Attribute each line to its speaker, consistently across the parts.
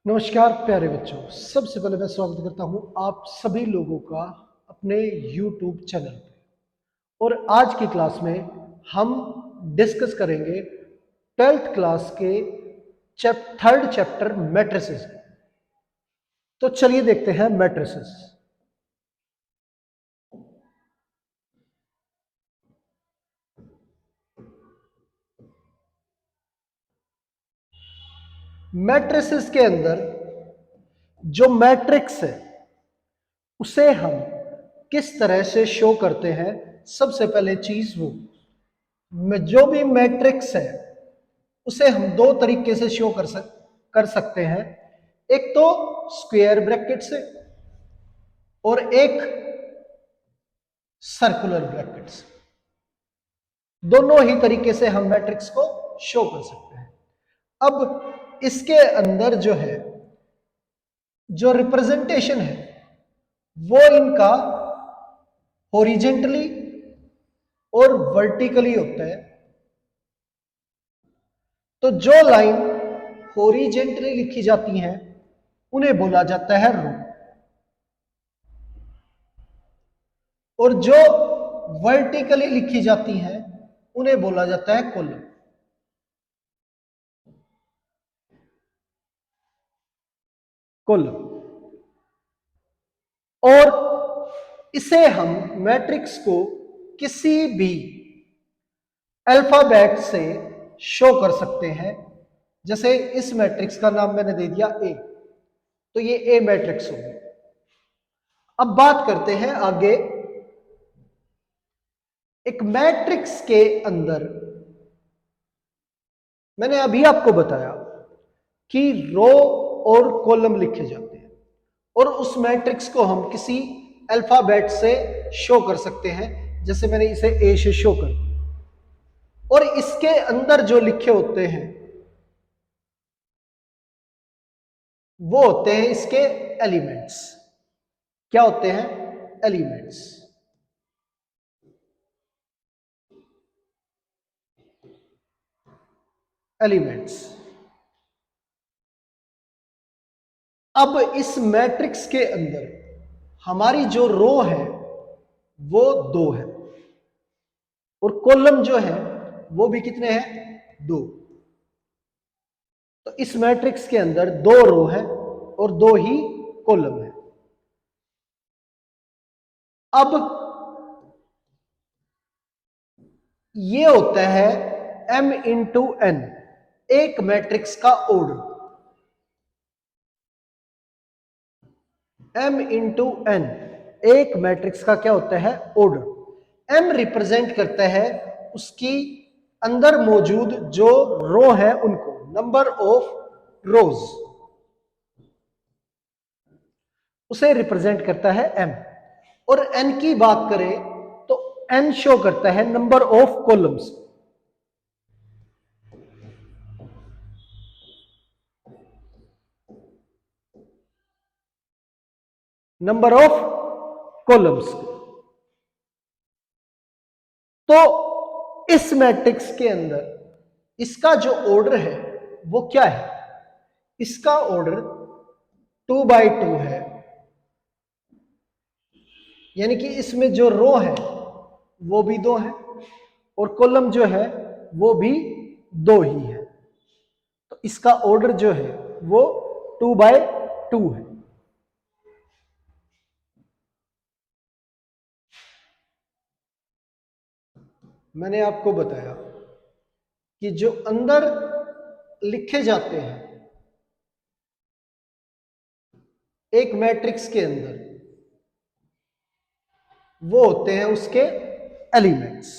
Speaker 1: नमस्कार प्यारे बच्चों, सबसे पहले मैं स्वागत करता हूं आप सभी लोगों का अपने YouTube चैनल पे। और आज की क्लास में हम डिस्कस करेंगे 12th क्लास के थर्ड चैप्टर मैट्रिसेस। तो चलिए देखते हैं मैट्रिसेस। मैट्रिसेस के अंदर जो मैट्रिक्स है उसे हम किस तरह से शो करते हैं, सबसे पहले चीज वो जो भी मैट्रिक्स है उसे हम दो तरीके से शो कर सकते हैं। एक तो स्क्वायर ब्रैकेट से और एक सर्कुलर ब्रैकेट से। दोनों ही तरीके से हम मैट्रिक्स को शो कर सकते हैं। अब इसके अंदर जो रिप्रेजेंटेशन है वो इनका हॉरिजेंटली और वर्टिकली होता है। तो जो लाइन हॉरिजेंटली लिखी जाती हैं उन्हें बोला जाता है रो, और जो वर्टिकली लिखी जाती हैं उन्हें बोला जाता है कॉलम। और इसे हम मैट्रिक्स को किसी भी अल्फाबेट से शो कर सकते हैं। जैसे इस मैट्रिक्स का नाम मैंने दे दिया ए, तो ये ए मैट्रिक्स होगी। अब बात करते हैं आगे। एक मैट्रिक्स के अंदर मैंने अभी आपको बताया कि रो और कॉलम लिखे जाते हैं, और उस मैट्रिक्स को हम किसी अल्फाबेट से शो कर सकते हैं। जैसे मैंने इसे ए से शो कर दिया, और इसके अंदर जो लिखे होते हैं वो होते हैं इसके एलिमेंट्स। क्या होते हैं? एलिमेंट्स। एलिमेंट्स। अब इस मैट्रिक्स के अंदर हमारी जो रो है वो 2 है, और कॉलम जो है वो भी कितने हैं? 2। तो इस मैट्रिक्स के अंदर 2 रो है और 2 ही कॉलम है। अब ये होता है m इंटू n, एक मैट्रिक्स का ऑर्डर। m इंटू n एक मैट्रिक्स का क्या होता है? ऑर्डर। m रिप्रेजेंट करता है उसकी अंदर मौजूद जो रो है उनको, नंबर ऑफ रोज, उसे रिप्रेजेंट करता है m। और n की बात करें तो n शो करता है number of columns. Number of columns. तो इस मैट्रिक्स के अंदर इसका जो ऑर्डर है वो क्या है? इसका ऑर्डर 2x2 है, यानी कि इसमें जो रो है वो भी 2 है और कॉलम जो है वो भी 2 ही है। तो इसका ऑर्डर जो है वो 2x2 है। मैंने आपको बताया कि जो अंदर लिखे जाते हैं एक मैट्रिक्स के अंदर वो होते हैं उसके एलिमेंट्स।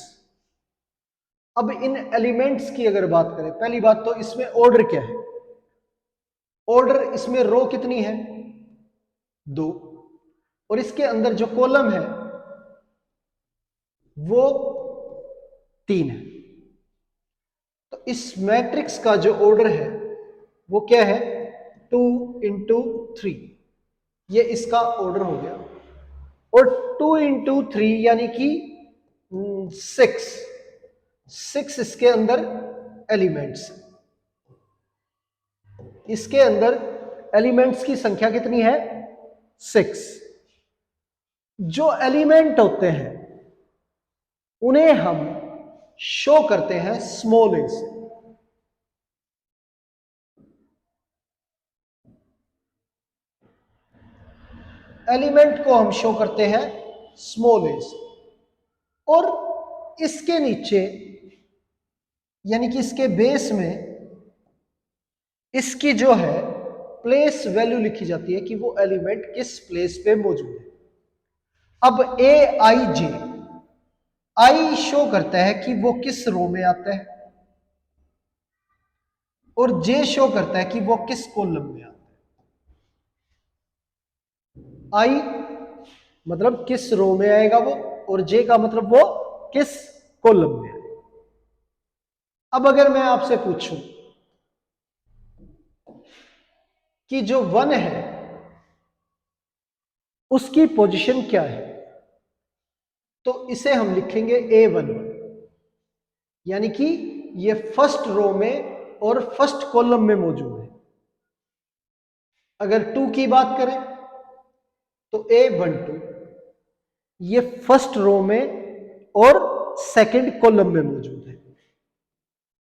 Speaker 1: अब इन एलिमेंट्स की अगर बात करें, पहली बात तो इसमें ऑर्डर क्या है? ऑर्डर इसमें रो कितनी है? 2। और इसके अंदर जो कॉलम है वो 3 है। तो इस मैट्रिक्स का जो ऑर्डर है वो क्या है? 2 इंटू 3। ये इसका ऑर्डर हो गया। और 2 इंटू 3 यानी कि 6 इसके अंदर एलिमेंट्स। इसके अंदर एलिमेंट्स की संख्या कितनी है? 6। जो एलिमेंट होते हैं उन्हें हम शो करते हैं स्मॉल ए से। एलिमेंट को हम शो करते हैं स्मॉल ए से, और इसके नीचे यानी कि इसके बेस में इसकी जो है प्लेस वैल्यू लिखी जाती है कि वो एलिमेंट किस प्लेस पे मौजूद है। अब ए आई जे, आई शो करता है कि वो किस रो में आता है और जे शो करता है कि वो किस कॉलम में आता है। आई मतलब किस रो में आएगा वो, और जे का मतलब वो किस कॉलम में आएगा। अब अगर मैं आपसे पूछूं कि जो 1 है उसकी पोजीशन क्या है, तो इसे हम लिखेंगे A11, यानी कि ये फर्स्ट रो में और फर्स्ट कॉलम में मौजूद है। अगर 2 की बात करें तो A12 ये फर्स्ट रो में और सेकंड कॉलम में मौजूद है।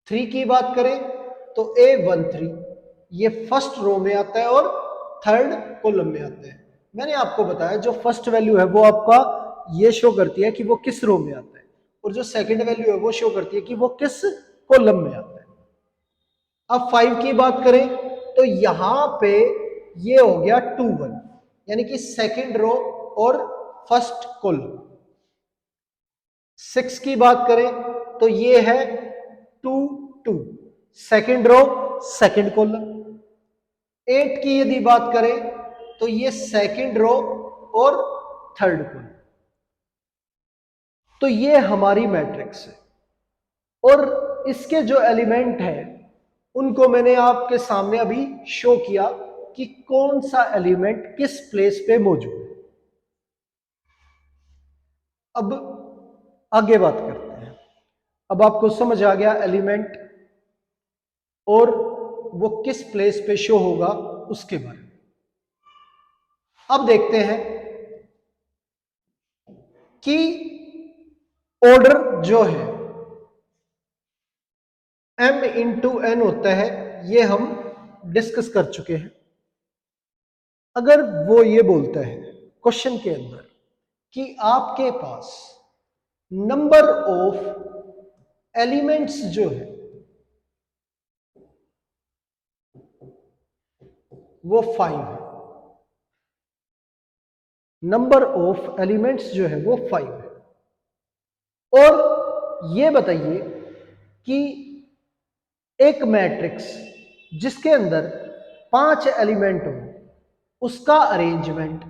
Speaker 1: 3 की बात करें तो A13 ये फर्स्ट रो में आता है और थर्ड कॉलम में आता है। मैंने आपको बताया जो फर्स्ट वैल्यू है वो आपका ये शो करती है कि वो किस रो में आता है, और जो सेकंड वैल्यू है वो शो करती है कि वो किस कॉलम में आता है। अब 5 की बात करें तो यहां पे ये हो गया 2 1, यानी कि सेकंड रो और फर्स्ट कॉलम। 6 की बात करें तो ये है 2 2, सेकंड रो सेकंड कॉलम। 8 की यदि बात करें तो ये सेकंड रो और थर्ड कॉलम। तो ये हमारी मैट्रिक्स है, और इसके जो एलिमेंट है उनको मैंने आपके सामने अभी शो किया कि कौन सा एलिमेंट किस प्लेस पे मौजूद है। अब आगे बात करते हैं। अब आपको समझ आ गया एलिमेंट और वो किस प्लेस पे शो होगा उसके बारे में। अब देखते हैं कि ऑर्डर जो है m इंटू n होता है, ये हम डिस्कस कर चुके हैं। अगर वो ये बोलता है क्वेश्चन के अंदर कि आपके पास नंबर ऑफ एलिमेंट्स जो है वो 5 है, नंबर ऑफ एलिमेंट्स जो है वो 5 है, और ये बताइए कि एक मैट्रिक्स जिसके अंदर 5 एलिमेंट हो उसका अरेंजमेंट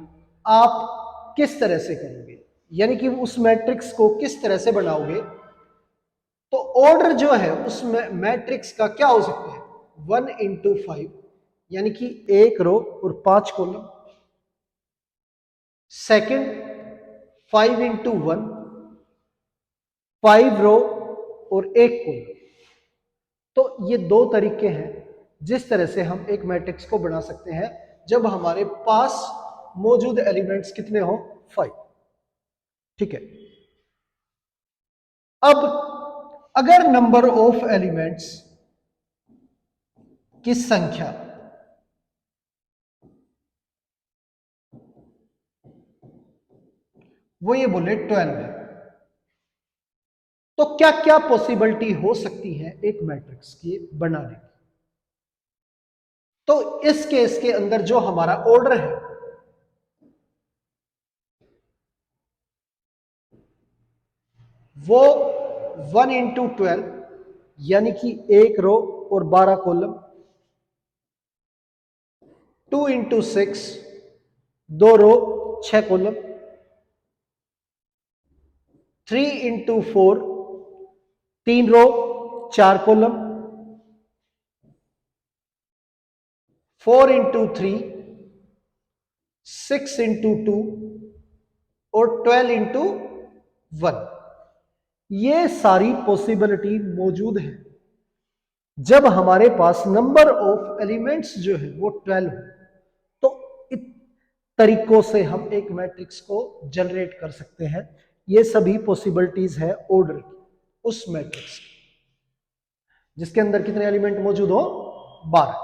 Speaker 1: आप किस तरह से करोगे, यानी कि उस मैट्रिक्स को किस तरह से बनाओगे। तो ऑर्डर जो है उस मैट्रिक्स का क्या हो सकता है? 1 इंटू 5, यानी कि 1 रो और 5 कॉलम। सेकंड 5 इंटू 1, 5 रो और 1 कॉलम। तो ये दो तरीके हैं जिस तरह से हम एक मैट्रिक्स को बना सकते हैं जब हमारे पास मौजूद एलिमेंट्स कितने हो? 5। ठीक है। अब अगर नंबर ऑफ एलिमेंट्स की संख्या वो ये बोले 12 है, तो क्या क्या पॉसिबिलिटी हो सकती है एक मैट्रिक्स की बनाने की। तो इस केस के अंदर जो हमारा ऑर्डर है वो 1 इंटू 12, यानी कि 1 रो और 12 कॉलम। 2 इंटू 6, 2 रो 6 कॉलम। 3 इंटू 4, 3 रो 4 कॉलम। 4 इंटू 3, 6 इंटू 2 और 12 इंटू 1। ये सारी पॉसिबिलिटी मौजूद है जब हमारे पास नंबर ऑफ एलिमेंट्स जो है वो 12 हो। तरीकों से हम एक मैट्रिक्स को जनरेट कर सकते हैं। ये सभी पॉसिबिलिटीज है ऑर्डर की, उस मैट्रिक्स की जिसके अंदर कितने एलिमेंट मौजूद हो, 12।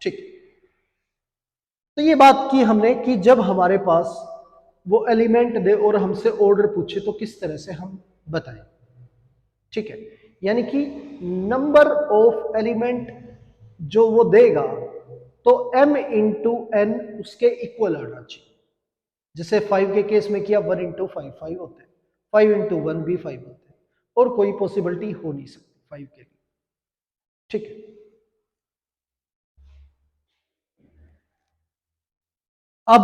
Speaker 1: ठीक, तो ये बात की हमने कि जब हमारे पास वो एलिमेंट दे और हमसे ऑर्डर पूछे तो किस तरह से हम बताएं। ठीक है, यानी कि नंबर ऑफ एलिमेंट जो वो देगा तो m इंटू एन उसके इक्वल आना चाहिए। जैसे 5 के केस में किया 1 इंटू 5 5 होते हैं, 5 इंटू 1 भी 5 होते हैं, और कोई पॉसिबिलिटी हो नहीं सकती 5 के लिए। ठीक है, अब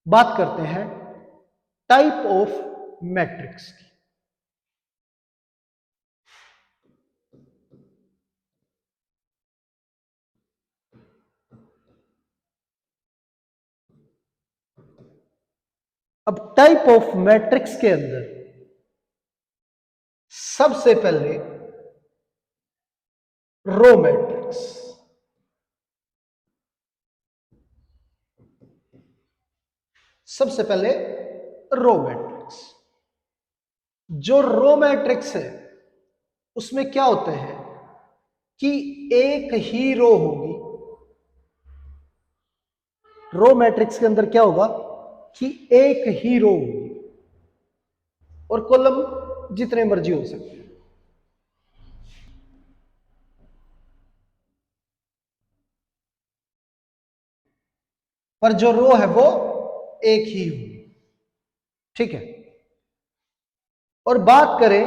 Speaker 1: बात करते हैं टाइप ऑफ मैट्रिक्स की। अब टाइप ऑफ मैट्रिक्स के अंदर सबसे पहले रो मैट्रिक्स। सबसे पहले रो मैट्रिक्स। जो रो मैट्रिक्स है उसमें क्या होते हैं कि एक ही रो होगी। रो मैट्रिक्स के अंदर क्या होगा कि एक ही रो होगी और कॉलम जितने मर्जी हो सकते हैं। पर जो रो है वो एक ही होगी। ठीक है, और बात करें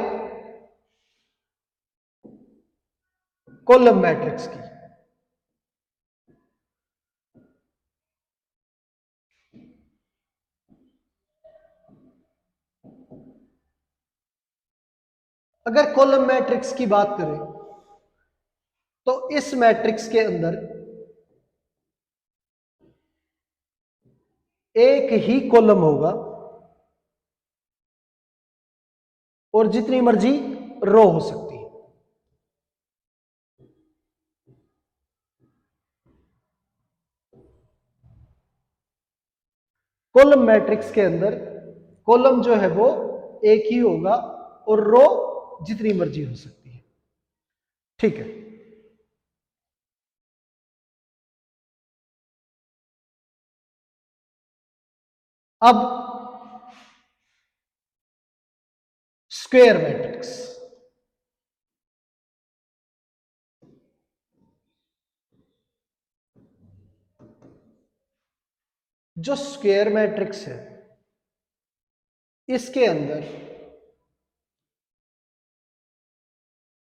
Speaker 1: कॉलम मैट्रिक्स की। अगर कॉलम मैट्रिक्स की बात करें तो इस मैट्रिक्स के अंदर एक ही कॉलम होगा और जितनी मर्जी रो हो सकती है। कॉलम मैट्रिक्स के अंदर कॉलम जो है वो एक ही होगा और रो जितनी मर्जी हो सकती है। ठीक है, अब स्क्वायर मैट्रिक्स। जो स्क्वायर मैट्रिक्स है इसके अंदर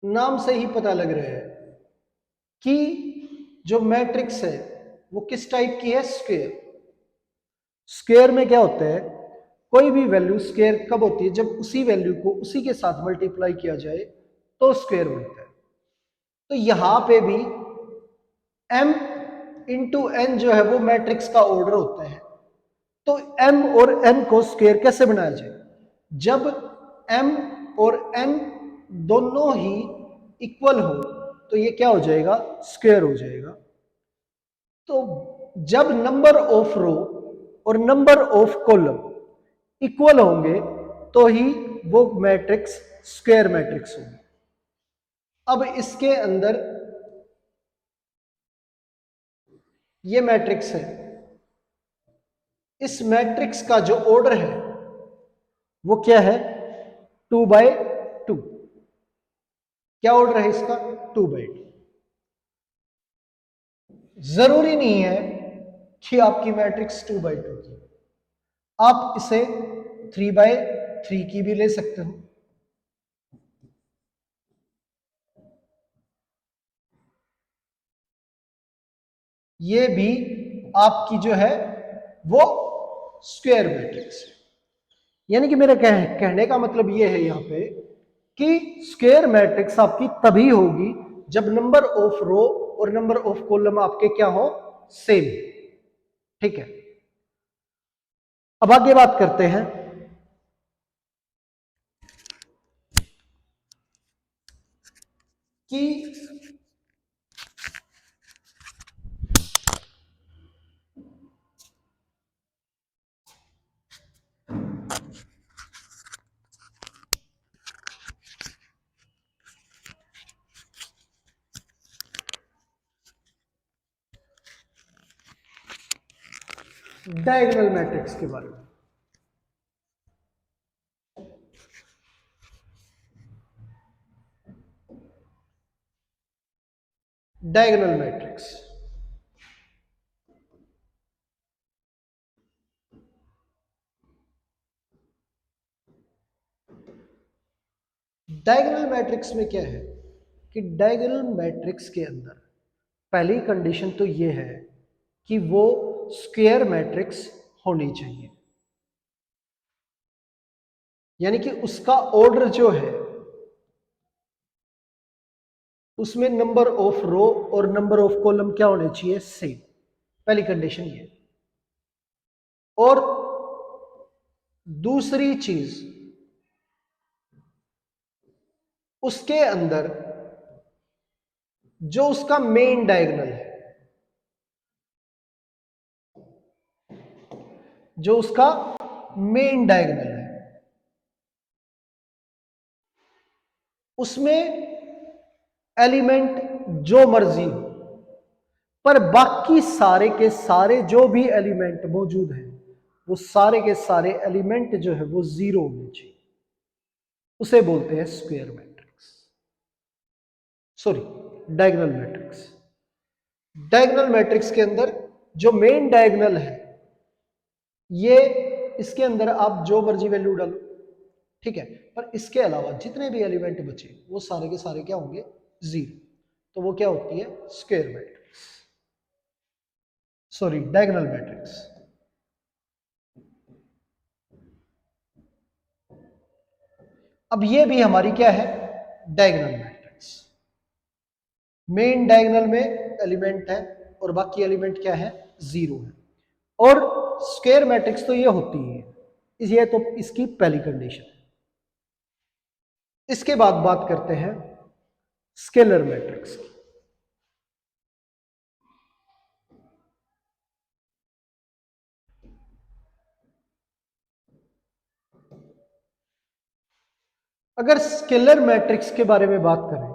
Speaker 1: नाम से ही पता लग रहा है कि जो मैट्रिक्स है वो किस टाइप की है, स्क्वायर। स्क्वायर में क्या होता है, कोई भी वैल्यू स्क्वायर कब होती है, जब उसी वैल्यू को उसी के साथ मल्टीप्लाई किया जाए तो स्क्वायर बनता है। तो यहां पे भी m इंटू एन जो है वो मैट्रिक्स का ऑर्डर होता है। तो m और n को स्क्वायर कैसे बनाया जाए, जब m और n दोनों ही इक्वल हो तो ये क्या हो जाएगा, स्क्वायर हो जाएगा। तो जब नंबर ऑफ रो और नंबर ऑफ कॉलम इक्वल होंगे तो ही वो मैट्रिक्स स्क्वायर मैट्रिक्स होगी। अब इसके अंदर ये मैट्रिक्स है, इस मैट्रिक्स का जो ऑर्डर है वो क्या है, 2/2। क्या ऑर्डर है इसका, 2/2। जरूरी नहीं है कि आपकी मैट्रिक्स 2/2 की, आप इसे 3/3 की भी ले सकते हो। ये भी आपकी जो है वो स्क्वायर मैट्रिक्स है। यानी कि मेरे कहने का मतलब ये है यहां पे कि स्क्वायर मैट्रिक्स आपकी तभी होगी जब नंबर ऑफ रो और नंबर ऑफ कॉलम आपके क्या हो, सेम। ठीक है, अब आगे बात करते हैं कि डायगोनल मैट्रिक्स के बारे में। डायगोनल मैट्रिक्स, डायगोनल मैट्रिक्स में क्या है कि डायगोनल मैट्रिक्स के अंदर पहली कंडीशन तो ये है कि वो स्क्वायर मैट्रिक्स होनी चाहिए, यानी कि उसका ऑर्डर जो है उसमें नंबर ऑफ रो और नंबर ऑफ कॉलम क्या होने चाहिए, सेम। पहली कंडीशन ये। और दूसरी चीज, उसके अंदर जो उसका मेन डायगोनल है, जो उसका मेन डायगोनल है, उसमें एलिमेंट जो मर्जी हो, पर बाकी सारे के सारे जो भी एलिमेंट मौजूद हैं वो सारे के सारे एलिमेंट जो है वो जीरो होने चाहिए। उसे बोलते हैं square matrix, sorry diagonal matrix. Diagonal matrix के अंदर जो मेन डायगोनल है ये, इसके अंदर आप जो मर्जी वैल्यू डालो, ठीक है, पर इसके अलावा जितने भी एलिमेंट बचे वो सारे के सारे क्या होंगे, जीरो। तो वो क्या होती है, square matrix, sorry diagonal matrix. अब ये भी हमारी क्या है, डायगोनल मैट्रिक्स। मेन डायगोनल में एलिमेंट है और बाकी एलिमेंट क्या है, जीरो है। और स्क्वायर मैट्रिक्स तो ये होती है, ये तो इसकी पहली कंडीशन है। इसके बाद बात करते हैं स्केलर मैट्रिक्स की। अगर स्केलर मैट्रिक्स के बारे में बात करें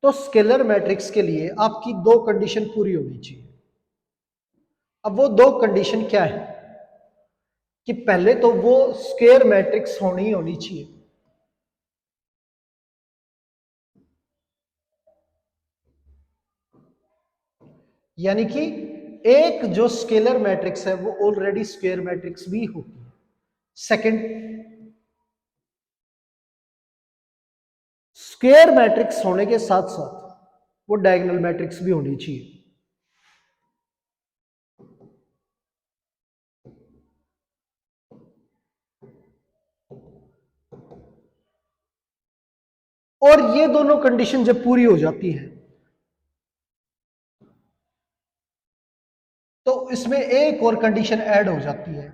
Speaker 1: तो स्केलर मैट्रिक्स के लिए आपकी दो कंडीशन पूरी होनी चाहिए। अब वो दो कंडीशन क्या है कि पहले तो वो स्क्वायर मैट्रिक्स होनी चाहिए, यानी कि एक जो स्केलर मैट्रिक्स है वो ऑलरेडी स्क्वायर मैट्रिक्स भी होती है। सेकंड, स्क्वायर मैट्रिक्स होने के साथ साथ वो डायगोनल मैट्रिक्स भी होनी चाहिए। और ये दोनों कंडीशन जब पूरी हो जाती है तो इसमें एक और कंडीशन ऐड हो जाती है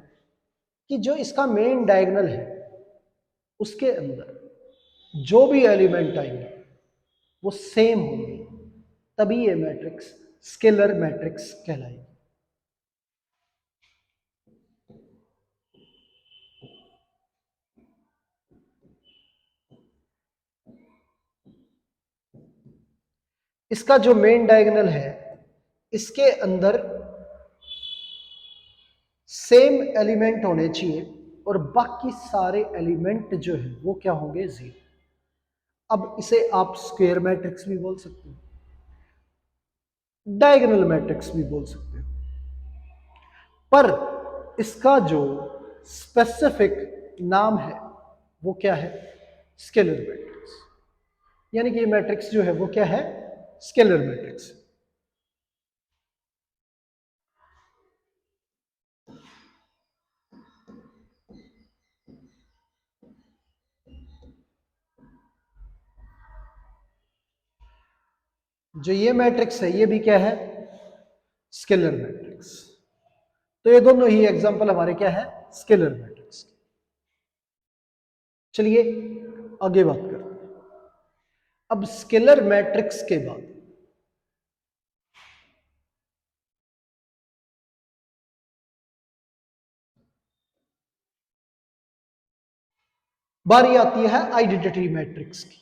Speaker 1: कि जो इसका मेन डायगोनल है उसके अंदर जो भी एलिमेंट आएंगे वो सेम होंगे, तभी ये मैट्रिक्स स्केलर मैट्रिक्स कहलाएगी। इसका जो मेन डायगोनल है इसके अंदर सेम एलिमेंट होने चाहिए और बाकी सारे एलिमेंट जो है वो क्या होंगे, जीरो। अब इसे आप स्क्वायर मैट्रिक्स भी बोल सकते हो, डायगोनल मैट्रिक्स भी बोल सकते हो, पर इसका जो स्पेसिफिक नाम है वो क्या है, स्केलर मैट्रिक्स। यानी कि ये मैट्रिक्स जो है वो क्या है, स्केलर मैट्रिक्स। जो ये मैट्रिक्स है ये भी क्या है, स्केलर मैट्रिक्स। तो ये दोनों ही एग्जांपल हमारे क्या है, स्केलर मैट्रिक्स के। चलिए आगे बात करते हैं। अब स्केलर मैट्रिक्स के बाद बारी आती है आइडेंटिटी मैट्रिक्स की।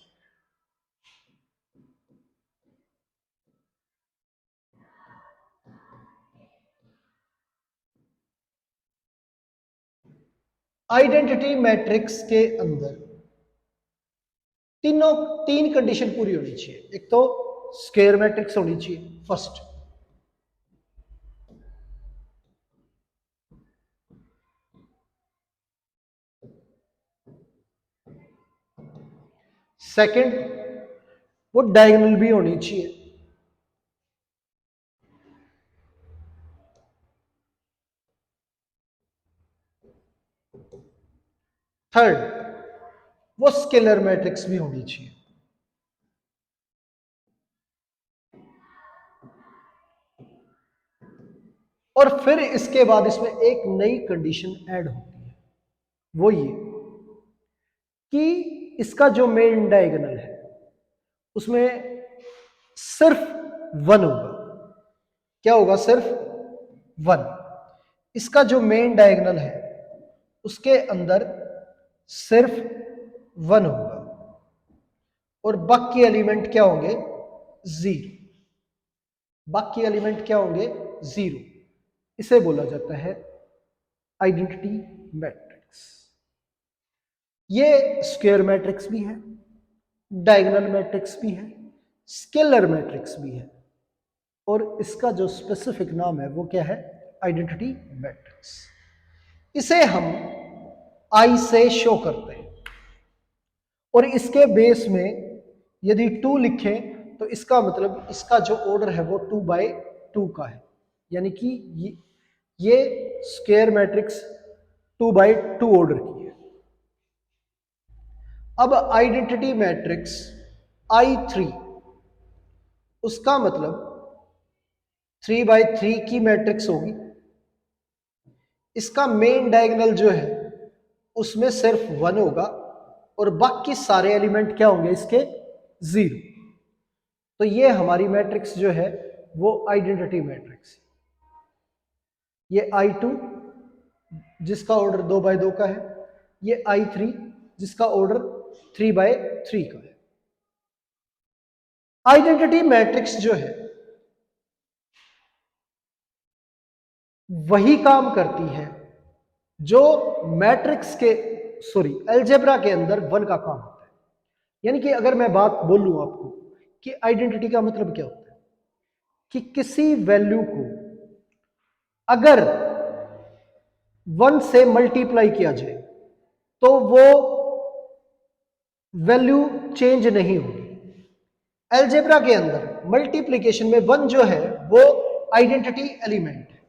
Speaker 1: आइडेंटिटी मैट्रिक्स के अंदर तीन कंडीशन पूरी होनी चाहिए। एक तो स्क्वायर मैट्रिक्स होनी चाहिए फर्स्ट, सेकंड वो डायगोनल भी होनी चाहिए, थर्ड वो स्केलर मैट्रिक्स भी होनी चाहिए। और फिर इसके बाद इसमें एक नई कंडीशन ऐड होती है, वो ये कि इसका जो मेन डायगोनल है उसमें सिर्फ वन होगा। क्या होगा? सिर्फ वन। इसका जो मेन डायगोनल है उसके अंदर सिर्फ वन होगा और बाकी एलिमेंट क्या होंगे? जीरो। बाकी एलिमेंट क्या होंगे? जीरो। इसे बोला जाता है आइडेंटिटी मैट्रिक्स। ये स्क्वायर मैट्रिक्स भी है, डायगोनल मैट्रिक्स भी है, स्केलर मैट्रिक्स भी है, और इसका जो स्पेसिफिक नाम है वो क्या है? Identity matrix. इसे हम आई से शो करते हैं और इसके बेस में यदि 2 लिखें तो इसका मतलब इसका जो ऑर्डर है वो 2/2 का है, यानी कि ये स्क्वायर मैट्रिक्स 2/2 ऑर्डर की है। अब आइडेंटिटी मैट्रिक्स I3, उसका मतलब 3/3 की मैट्रिक्स होगी। इसका मेन डायगोनल जो है उसमें सिर्फ वन होगा और बाकी सारे एलिमेंट क्या होंगे इसके? जीरो। तो ये हमारी मैट्रिक्स जो है वो आइडेंटिटी मैट्रिक्स। ये I2 जिसका ऑर्डर 2/2 का है, ये I3 जिसका ऑर्डर 3/3 का है। आइडेंटिटी मैट्रिक्स जो है वही काम करती है जो मैट्रिक्स के अलजेब्रा के अंदर वन का काम होता है। यानी कि अगर मैं बात बोलूं आपको कि आइडेंटिटी का मतलब क्या होता है, कि किसी वैल्यू को अगर वन से मल्टीप्लाई किया जाए तो वो वैल्यू चेंज नहीं होगी। अलजेब्रा के अंदर मल्टीप्लीकेशन में वन जो है वो आइडेंटिटी एलिमेंट है,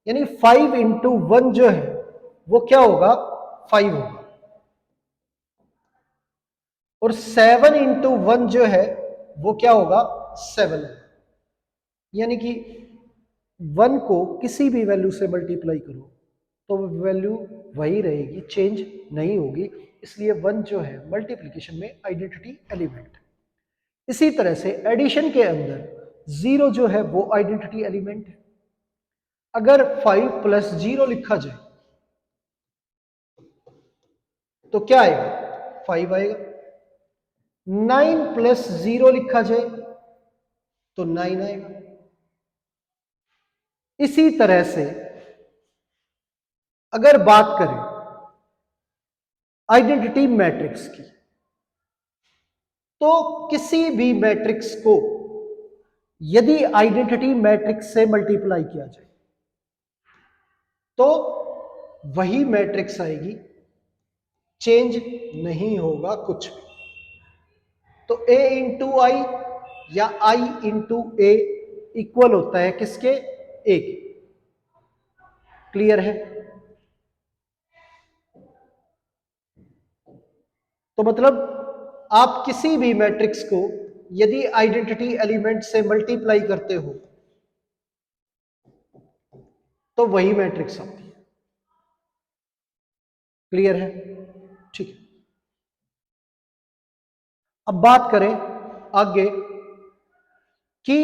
Speaker 1: यानी 5 इंटू 1 जो है वो क्या होगा? 5 होगा। और 7 इंटू 1 जो है वो क्या होगा? 7 होगा। यानी कि 1 को किसी भी वैल्यू से मल्टीप्लाई करो तो वैल्यू वही रहेगी, चेंज नहीं होगी। इसलिए 1 जो है मल्टीप्लिकेशन में आइडेंटिटी एलिमेंट है। इसी तरह से एडिशन के अंदर 0 जो है वो आइडेंटिटी एलिमेंट है। अगर 5 + 0 लिखा जाए तो क्या आएगा? 5 आएगा। 9 + 0 लिखा जाए तो 9 आएगा। इसी तरह से अगर बात करें आइडेंटिटी मैट्रिक्स की, तो किसी भी मैट्रिक्स को यदि आइडेंटिटी मैट्रिक्स से मल्टीप्लाई किया जाए तो वही मैट्रिक्स आएगी, चेंज नहीं होगा कुछ भी। तो A इंटू आई या I इंटू ए इक्वल होता है किसके? A के। क्लियर है? तो मतलब आप किसी भी मैट्रिक्स को यदि आइडेंटिटी एलिमेंट से मल्टीप्लाई करते हो तो वही मैट्रिक्स आती है। क्लियर है? ठीक है। अब बात करें आगे कि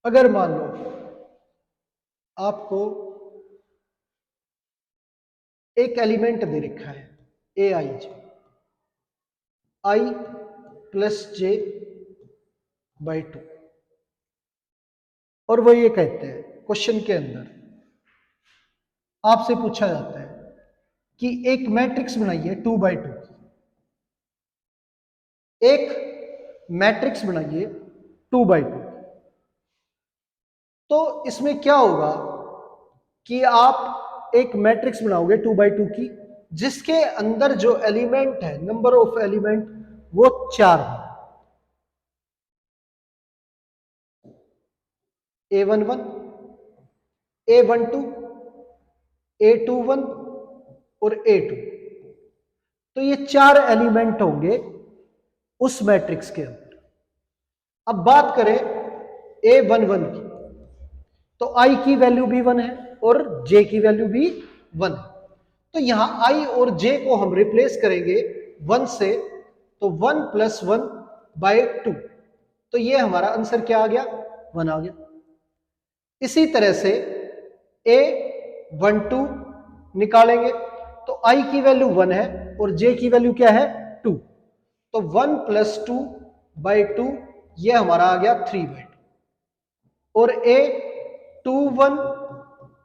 Speaker 1: अगर मान लो आपको एक एलिमेंट दे रखा है AIJ, I + j/2, और वो ये कहते हैं क्वेश्चन के अंदर आपसे पूछा जाता है कि एक मैट्रिक्स बनाइए 2x2, एक मैट्रिक्स बनाइए 2x2। तो इसमें क्या होगा कि आप एक मैट्रिक्स बनाओगे 2x2 की, जिसके अंदर जो एलिमेंट है, नंबर ऑफ एलिमेंट वो 4 है। A11, A12, A21 और A2। तो ये 4 एलिमेंट होंगे उस मैट्रिक्स के अंदर। अब बात करें A11 की, तो I की वैल्यू भी 1 है और J की वैल्यू भी 1 है। तो यहां I और J को हम रिप्लेस करेंगे 1 से, तो 1 + 1/2। तो ये हमारा आंसर क्या आ गया? 1 आ गया। इसी तरह से A12 निकालेंगे, तो I की वैल्यू 1 है और J की वैल्यू क्या है? 2। तो 1 + 2/2 ये हमारा आ गया 3/2। और A21,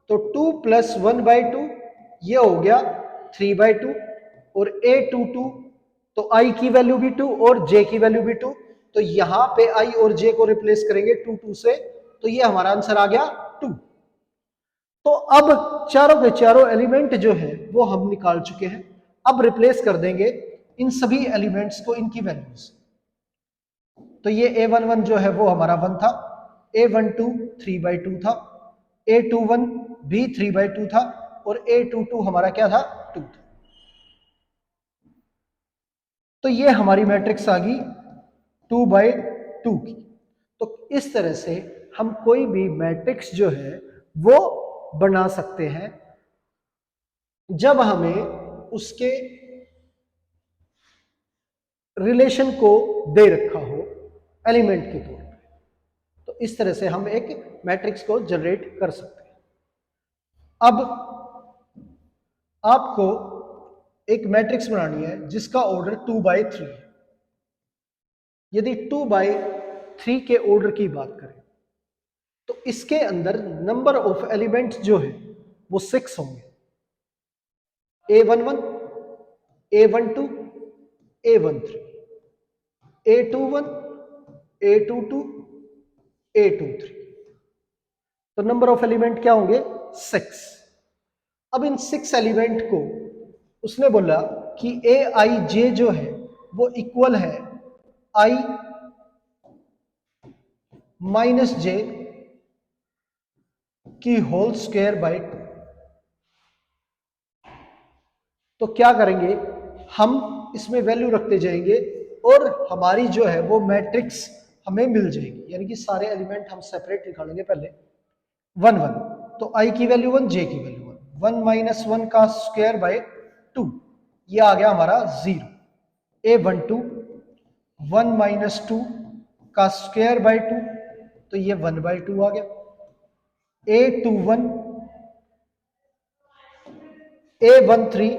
Speaker 1: तो 2 + 1/2 ये हो गया 3/2। और A22, तो I की वैल्यू भी 2 और J की वैल्यू भी 2। तो यहां पे I और J को रिप्लेस करेंगे 2 से, तो ये हमारा आंसर आ गया 2। तो अब चारों के चारों एलिमेंट जो है वो हम निकाल चुके हैं। अब रिप्लेस कर देंगे इन सभी एलिमेंट्स को इनकी वैल्यूज। तो ये A11 जो है वो हमारा 1 था, A12 3/2 था, A21 भी 3/2 था और A22 हमारा क्या था? 2 था। तो ये हमारी मैट्रिक्स आ गई 2/2 की। तो इस तरह से हम कोई भी मैट्रिक्स जो है वो बना सकते हैं जब हमें उसके रिलेशन को दे रखा हो एलिमेंट के तौर पे। तो इस तरह से हम एक मैट्रिक्स को जनरेट कर सकते हैं। अब आपको एक मैट्रिक्स बनानी है जिसका ऑर्डर 2/3 है। यदि 2/3 के ऑर्डर की बात करें तो इसके अंदर नंबर ऑफ एलिमेंट्स जो है वो 6 होंगे। A11, A12, A13, A21, A22, A23। तो नंबर ऑफ एलिमेंट क्या होंगे? 6। अब इन 6 एलिमेंट को उसने बोला कि Aij जो है वो इक्वल है I - J की होल स्क्वायर बाय 2। तो क्या करेंगे, हम इसमें वैल्यू रखते जाएंगे और हमारी जो है वो मैट्रिक्स हमें मिल जाएगी। यानी कि सारे एलिमेंट हम सेपरेट निकालेंगे पहले 1 1। तो I की वैल्यू 1, J की वैल्यू 1, 1 - 1 का स्क्वायर बाय 2, ये आ गया हमारा 0। A12 1 - 2 का स्क्वायर बाय 2, तो ये 1/2 आ गया। A21 A13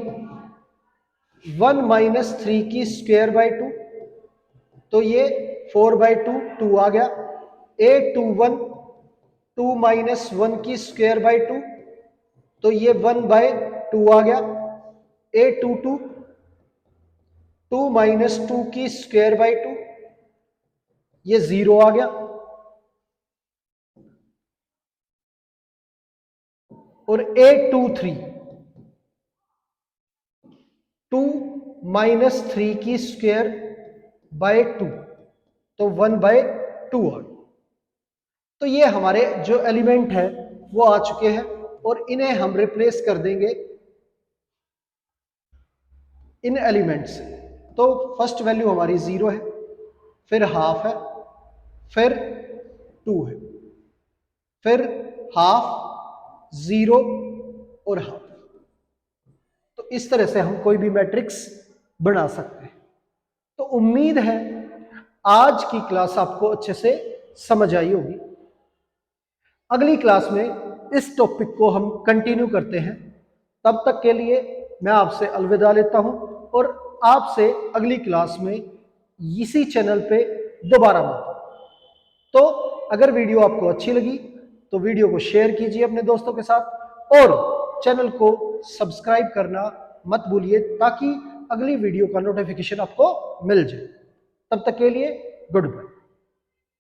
Speaker 1: 1 - 3 की स्क्वायर बाय 2, तो ये 4/2 2 आ गया। A21 2 - 1 की स्क्वायर बाय 2, तो ये 1/2 आ गया। A22 2 - 2 की स्क्वायर बाय 2, ये 0 आ गया। और A23 2 - 3 की स्क्वायर बाय 2, तो 1/2 आ गया। तो ये हमारे जो एलिमेंट है वो आ चुके हैं और इन्हें हम रिप्लेस कर देंगे इन एलिमेंट से। तो फर्स्ट वैल्यू हमारी 0 है, फिर हाफ है, फिर 2 है, फिर हाफ, 0 और हाफ। तो इस तरह से हम कोई भी मैट्रिक्स बना सकते हैं। तो उम्मीद है आज की क्लास आपको अच्छे से समझ आई होगी। अगली क्लास में इस टॉपिक को हम कंटिन्यू करते हैं। तब तक के लिए मैं आपसे अलविदा लेता हूं और आपसे अगली क्लास में इसी चैनल पे दोबारा मिलता हूं। तो अगर वीडियो आपको अच्छी लगी तो वीडियो को शेयर कीजिए अपने दोस्तों के साथ और चैनल को सब्सक्राइब करना मत भूलिए ताकि अगली वीडियो का नोटिफिकेशन आपको मिल जाए। तब तक के लिए गुड बाय।